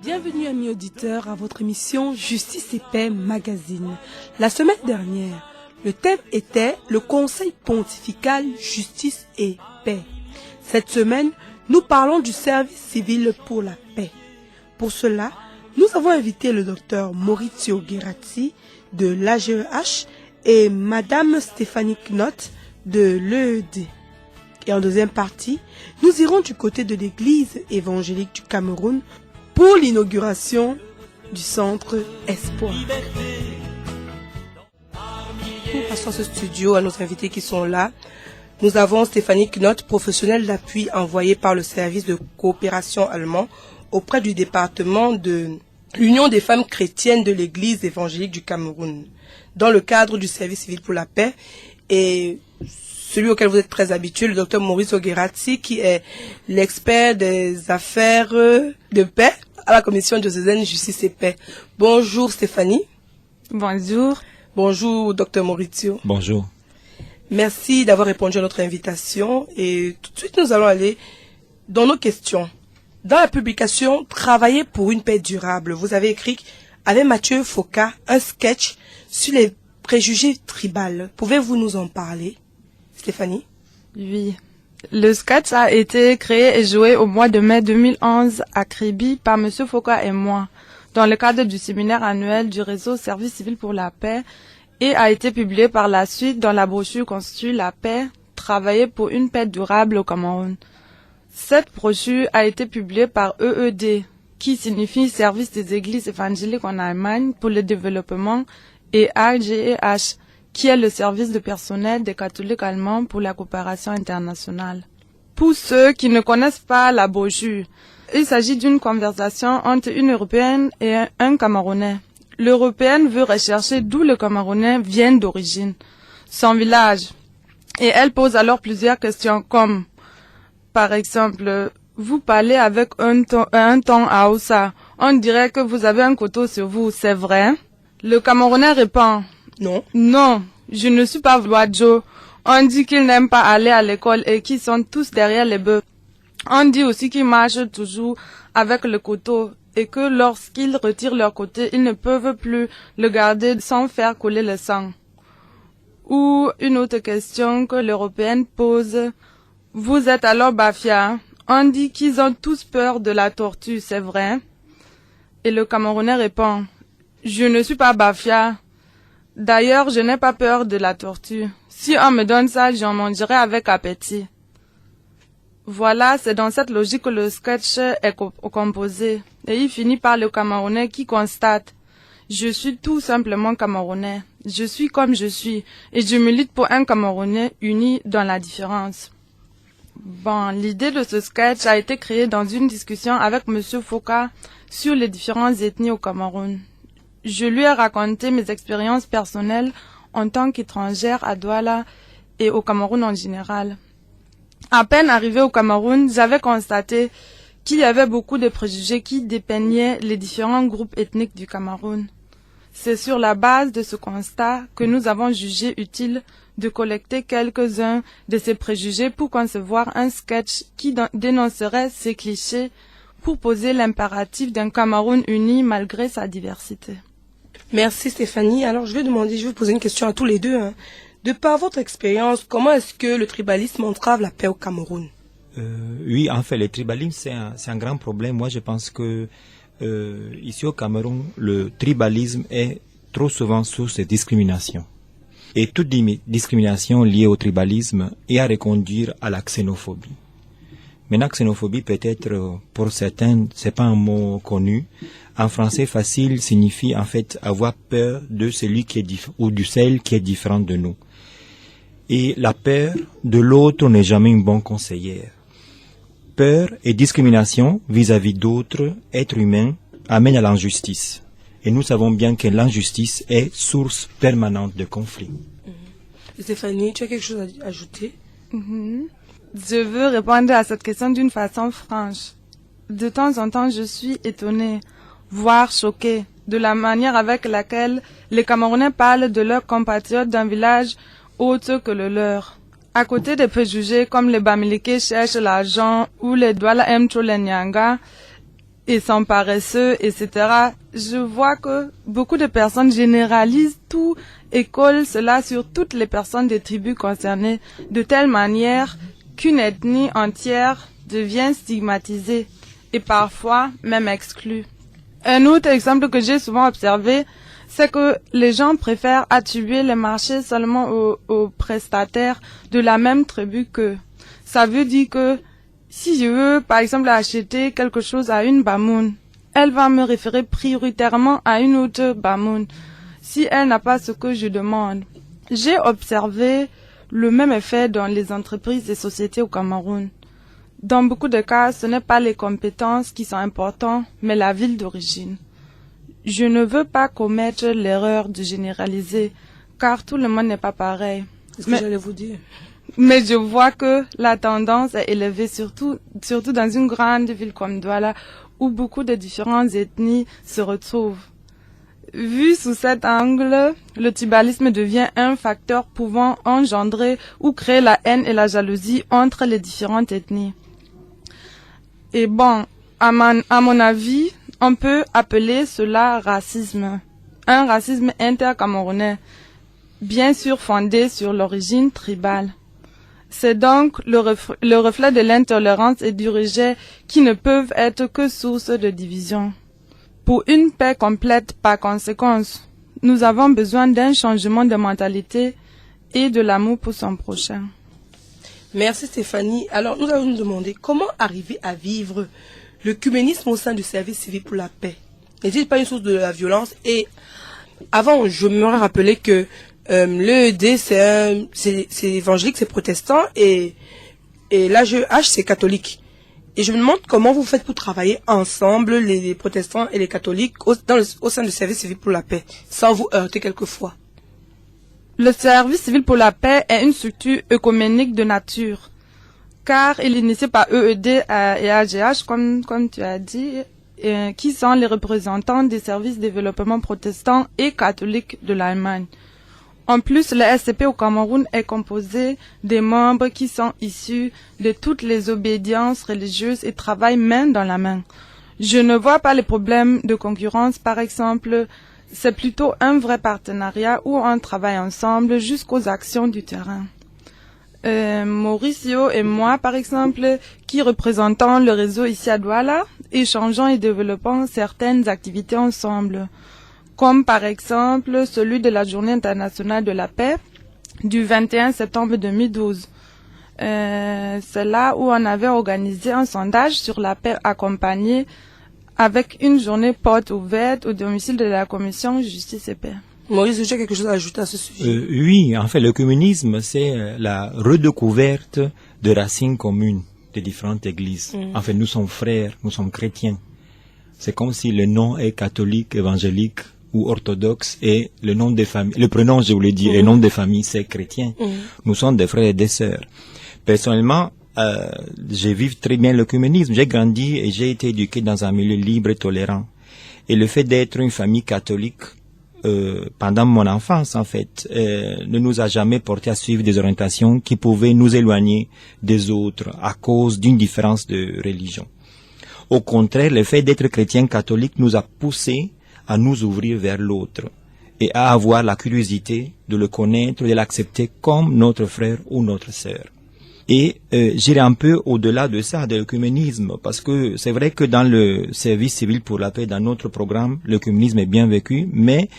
Bienvenue amis auditeurs à votre émission Justice et Paix Magazine. La semaine dernière, le thème était le Conseil pontifical Justice et Paix. Cette semaine, nous parlons du service civil pour la paix. Pour cela, nous avons invité le docteur Maurizio Gherazzi de l'AGEH et Madame Stéphanie Knott de l'EED. Et en deuxième partie, nous irons du côté de l'Église évangélique du Cameroun pour l'inauguration du centre Espoir. Nous passons ce studio à nos invités qui sont là. Nous avons Stéphanie Knott, professionnelle d'appui envoyée par le service de coopération allemand auprès du département de l'Union des femmes chrétiennes de l'Église évangélique du Cameroun, dans le cadre du service civil pour la paix, et celui auquel vous êtes très habitué, le docteur Maurizio Gherazzi, qui est l'expert des affaires de paix à la commission diocésaine Justice et Paix. Bonjour Stéphanie. Bonjour. Bonjour docteur Maurizio. Bonjour. Merci d'avoir répondu à notre invitation et tout de suite nous allons aller dans nos questions. Dans la publication « Travailler pour une paix durable », vous avez écrit avec Mathieu Foka un sketch sur les préjugés tribaux. Pouvez-vous nous en parler, Stéphanie? Oui. Le sketch a été créé et joué au mois de mai 2011 à Kribi par M. Foka et moi, dans le cadre du séminaire annuel du réseau Service civil pour la paix, et a été publié par la suite dans la brochure constitue La paix, travailler pour une paix durable au Cameroun. Cette brochure a été publiée par EED, qui signifie Service des Églises évangéliques en Allemagne pour le développement, et AGEH, qui est le service de personnel des catholiques allemands pour la coopération internationale. Pour ceux qui ne connaissent pas la brochure, il s'agit d'une conversation entre une Européenne et un Camerounais. L'Européenne veut rechercher d'où le Camerounais vient d'origine, son village, et elle pose alors plusieurs questions comme, par exemple, vous parlez avec un ton Hausa, on dirait que vous avez un couteau sur vous, c'est vrai? Le Camerounais répond, non, je ne suis pas Wadjo. On dit qu'ils n'aiment pas aller à l'école et qu'ils sont tous derrière les bœufs. On dit aussi qu'ils marchent toujours avec le couteau et que lorsqu'ils retirent leur côté, ils ne peuvent plus le garder sans faire couler le sang. Ou une autre question que l'Européenne pose, vous êtes alors Bafia? On dit qu'ils ont tous peur de la tortue, c'est vrai? Et le Camerounais répond, je ne suis pas Bafia. D'ailleurs, je n'ai pas peur de la tortue. Si on me donne ça, j'en mangerai avec appétit. Voilà, c'est dans cette logique que le sketch est composé. Et il finit par le Camerounais qui constate « Je suis tout simplement Camerounais. Je suis comme je suis. Et je milite pour un Camerounais uni dans la différence. » Bon, l'idée de ce sketch a été créée dans une discussion avec M. Foka sur les différentes ethnies au Cameroun. Je lui ai raconté mes expériences personnelles en tant qu'étrangère à Douala et au Cameroun en général. À peine arrivée au Cameroun, j'avais constaté qu'il y avait beaucoup de préjugés qui dépeignaient les différents groupes ethniques du Cameroun. C'est sur la base de ce constat que nous avons jugé utile de collecter quelques-uns de ces préjugés pour concevoir un sketch qui dénoncerait ces clichés pour poser l'impératif d'un Cameroun uni malgré sa diversité. Merci Stéphanie. Alors je vais vous poser une question à tous les deux. De par votre expérience, comment est-ce que le tribalisme entrave la paix au Cameroun? Oui, en fait, le tribalisme, c'est un grand problème. Moi, je pense que ici au Cameroun, le tribalisme est trop souvent source de discrimination. Et toute discrimination liée au tribalisme est à reconduire à la xénophobie. Maintenant, xénophobie, peut-être, pour certains, c'est pas un mot connu. En français, facile signifie, en fait, avoir peur de celui qui est ou de celle qui est différente de nous. Et la peur de l'autre n'est jamais une bonne conseillère. Peur et discrimination vis-à-vis d'autres êtres humains amènent à l'injustice. Et nous savons bien que l'injustice est source permanente de conflits. Stéphanie, tu as quelque chose à ajouter? Je veux répondre à cette question d'une façon franche. De temps en temps, je suis étonnée, voire choquée, de la manière avec laquelle les Camerounais parlent de leurs compatriotes d'un village autre que le leur. À côté des préjugés comme les Bamileke cherchent l'argent ou les Douala aiment trop les Nyanga, et sont paresseux, etc. Je vois que beaucoup de personnes généralisent tout et collent cela sur toutes les personnes des tribus concernées, de telle manière qu'une ethnie entière devient stigmatisée et parfois même exclue. Un autre exemple que j'ai souvent observé, c'est que les gens préfèrent attribuer les marchés seulement aux prestataires de la même tribu qu'eux. Ça veut dire que si je veux, par exemple, acheter quelque chose à une Bamoun, elle va me référer prioritairement à une autre Bamoun, si elle n'a pas ce que je demande. J'ai observé le même effet dans les entreprises et sociétés au Cameroun. Dans beaucoup de cas, ce n'est pas les compétences qui sont importantes, mais la ville d'origine. Je ne veux pas commettre l'erreur de généraliser, car tout le monde n'est pas pareil. C'est ce que j'allais vous dire. Mais je vois que la tendance est élevée, surtout dans une grande ville comme Douala, où beaucoup de différentes ethnies se retrouvent. Vu sous cet angle, le tribalisme devient un facteur pouvant engendrer ou créer la haine et la jalousie entre les différentes ethnies. Et bon, à mon avis, on peut appeler cela racisme. Un racisme intercamerounais, bien sûr fondé sur l'origine tribale. C'est donc le reflet de l'intolérance et du rejet qui ne peuvent être que source de division. Pour une paix complète, par conséquent, nous avons besoin d'un changement de mentalité et de l'amour pour son prochain. Merci Stéphanie. Alors nous allons nous demander comment arriver à vivre l'œcuménisme au sein du service civique pour la paix. N'est-il pas une source de la violence? Et avant, je me rappelais que l'EED, c'est évangélique, c'est protestant, et l'AGEH, c'est catholique. Et je me demande comment vous faites pour travailler ensemble, les protestants et les catholiques, au sein du service civil pour la paix, sans vous heurter quelquefois. Le service civil pour la paix est une structure œcuménique de nature, car il est initié par EED et AGH, comme tu as dit, qui sont les représentants des services de développement protestants et catholiques de l'Allemagne. En plus, le SCP au Cameroun est composé des membres qui sont issus de toutes les obédiences religieuses et travaillent main dans la main. Je ne vois pas les problèmes de concurrence, par exemple. C'est plutôt un vrai partenariat où on travaille ensemble jusqu'aux actions du terrain. Mauricio et moi, par exemple, qui représentons le réseau ici à Douala, échangeons et développons certaines activités ensemble, comme par exemple celui de la Journée internationale de la paix du 21 septembre 2012. C'est là où on avait organisé un sondage sur la paix accompagné avec une journée porte ouverte au domicile de la commission Justice et Paix. Maurice, tu as quelque chose à ajouter à ce sujet? Oui, en fait, le communisme, c'est la redécouverte de racines communes des différentes églises. En fait, nous sommes frères, nous sommes chrétiens. C'est comme si le nom est catholique, évangélique ou orthodoxe et le nom des familles, le prénom, je voulais dire, le nom des familles, c'est chrétien. Nous sommes des frères et des sœurs. Personnellement, je vis très bien l'œcuménisme. J'ai grandi et j'ai été éduqué dans un milieu libre et tolérant. Et le fait d'être une famille catholique pendant mon enfance, en fait, ne nous a jamais porté à suivre des orientations qui pouvaient nous éloigner des autres à cause d'une différence de religion. Au contraire, le fait d'être chrétien catholique nous a poussés à nous ouvrir vers l'autre et à avoir la curiosité de le connaître, de l'accepter comme notre frère ou notre sœur. Et j'irai un peu au-delà de ça, de l'œcuménisme, parce que c'est vrai que dans le service civil pour la paix, dans notre programme, l'œcuménisme est bien vécu, mais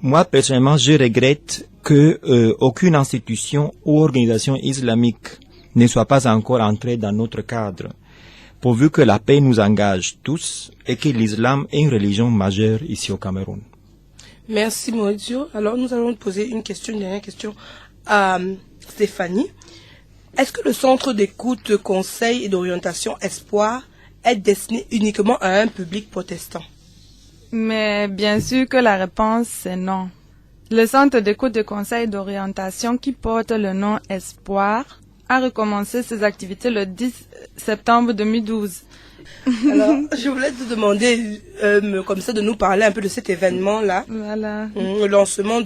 moi, personnellement, je regrette que aucune institution ou organisation islamique ne soit pas encore entrée dans notre cadre, pourvu que la paix nous engage tous et que l'islam est une religion majeure ici au Cameroun. Merci Mauricio. Alors nous allons poser une dernière question à Stéphanie. Est-ce que le centre d'écoute, de conseil et d'orientation Espoir est destiné uniquement à un public protestant? Mais bien sûr que la réponse c'est non. Le centre d'écoute, de conseil et d'orientation qui porte le nom Espoir a recommencé ses activités le 10 septembre 2012 Alors, je voulais te demander, comme ça, de nous parler un peu de cet événement-là. Voilà. Le lancement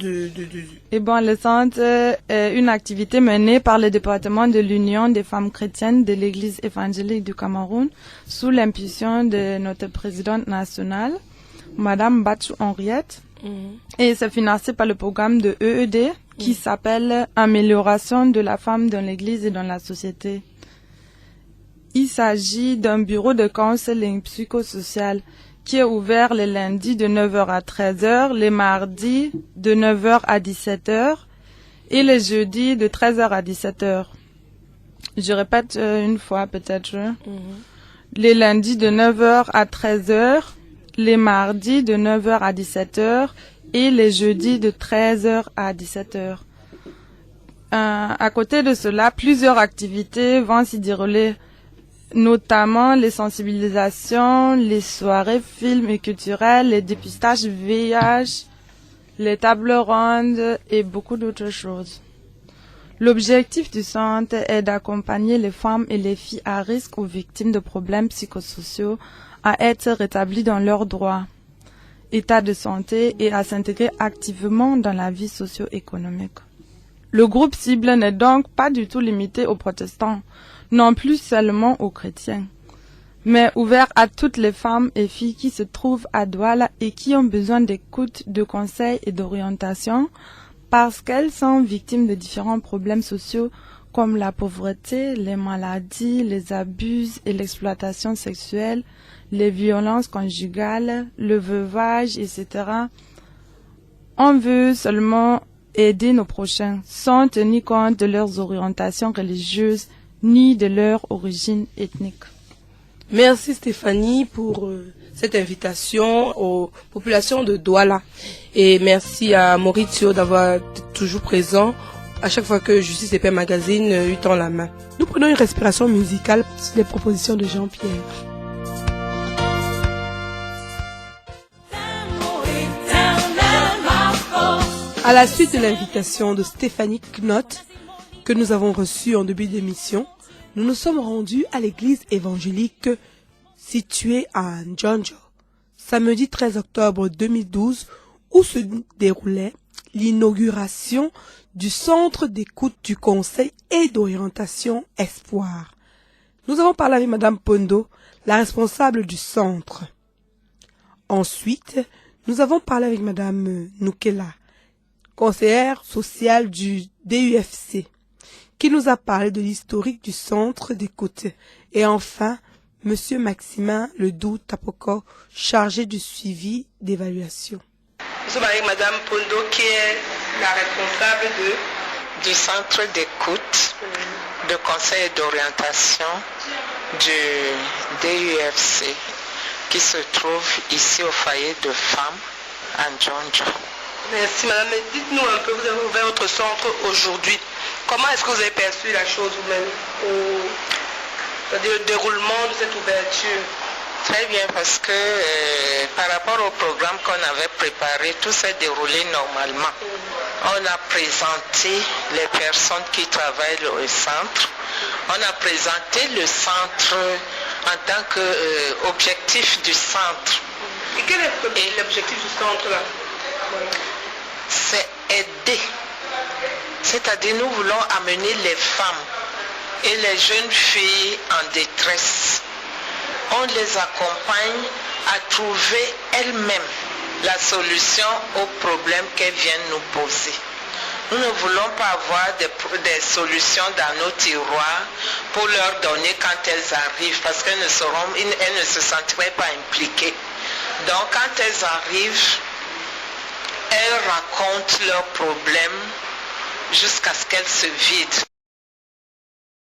Et bon, le centre est une activité menée par le département de l'Union des femmes chrétiennes de l'Église évangélique du Cameroun sous l'impulsion de notre présidente nationale, Madame Batchou Henriette. Et c'est financé par le programme de EED qui s'appelle Amélioration de la femme dans l'Église et dans la société. Il s'agit d'un bureau de counseling psychosocial qui est ouvert les lundis de 9h à 13h, les mardis de 9h à 17h et les jeudis de 13h à 17h. Je répète une fois peut-être. Les lundis de 9h à 13h, les mardis de 9h à 17h et les jeudis de 13h à 17h. À côté de cela, plusieurs activités vont s'y dérouler, notamment les sensibilisations, les soirées films et culturelles, les dépistages VIH, les tables rondes et beaucoup d'autres choses. L'objectif du centre est d'accompagner les femmes et les filles à risque ou victimes de problèmes psychosociaux à être rétablies dans leurs droits, état de santé et à s'intégrer activement dans la vie socio-économique. Le groupe cible n'est donc pas du tout limité aux protestants, non plus seulement aux chrétiens, mais ouvert à toutes les femmes et filles qui se trouvent à Douala et qui ont besoin d'écoute, de conseils et d'orientation parce qu'elles sont victimes de différents problèmes sociaux comme la pauvreté, les maladies, les abus et l'exploitation sexuelle, les violences conjugales, le veuvage, etc. On veut seulement aider nos prochains sans tenir compte de leurs orientations religieuses ni de leur origine ethnique. Merci Stéphanie pour cette invitation aux populations de Douala. Et merci à Maurizio d'avoir été toujours présent à chaque fois que Justice et Paix Magazine lui tend la main. Nous prenons une respiration musicale sur les propositions de Jean-Pierre. À la suite de l'invitation de Stéphanie Knott que nous avons reçue en début d'émission, nous nous sommes rendus à l'église évangélique située à Njonjo, samedi 13 octobre 2012, où se déroulait l'inauguration du centre d'écoute du conseil et d'orientation Espoir. Nous avons parlé avec Madame Pondo, la responsable du centre. Ensuite, nous avons parlé avec Madame Noukela, conseillère sociale du DUFC, qui nous a parlé de l'historique du centre d'écoute. Et enfin, Monsieur Maximin Ledoux Tapoko, chargé du suivi d'évaluation. Nous sommes avec Madame Pondo, qui est la responsable du centre d'écoute, de conseil et d'orientation du DUFC, qui se trouve ici au foyer de femmes à Njonjo. Merci Madame. Dites-nous un peu, vous avez ouvert votre centre aujourd'hui. Comment est-ce que vous avez perçu la chose vous-même, c'est-à-dire le déroulement de cette ouverture? Très bien, parce que par rapport au programme qu'on avait préparé, tout s'est déroulé normalement. On a présenté les personnes qui travaillent au centre. On a présenté le centre en tant qu'objectif du centre. Et quel est l'objectif du centre là? C'est aider. C'est-à-dire nous voulons amener les femmes et les jeunes filles en détresse. On les accompagne à trouver elles-mêmes la solution aux problèmes qu'elles viennent nous poser. Nous ne voulons pas avoir des solutions dans nos tiroirs pour leur donner quand elles arrivent, parce qu'elles ne se sentiraient pas impliquées. Donc quand elles arrivent, elles racontent leurs problèmes jusqu'à ce qu'elles se vident.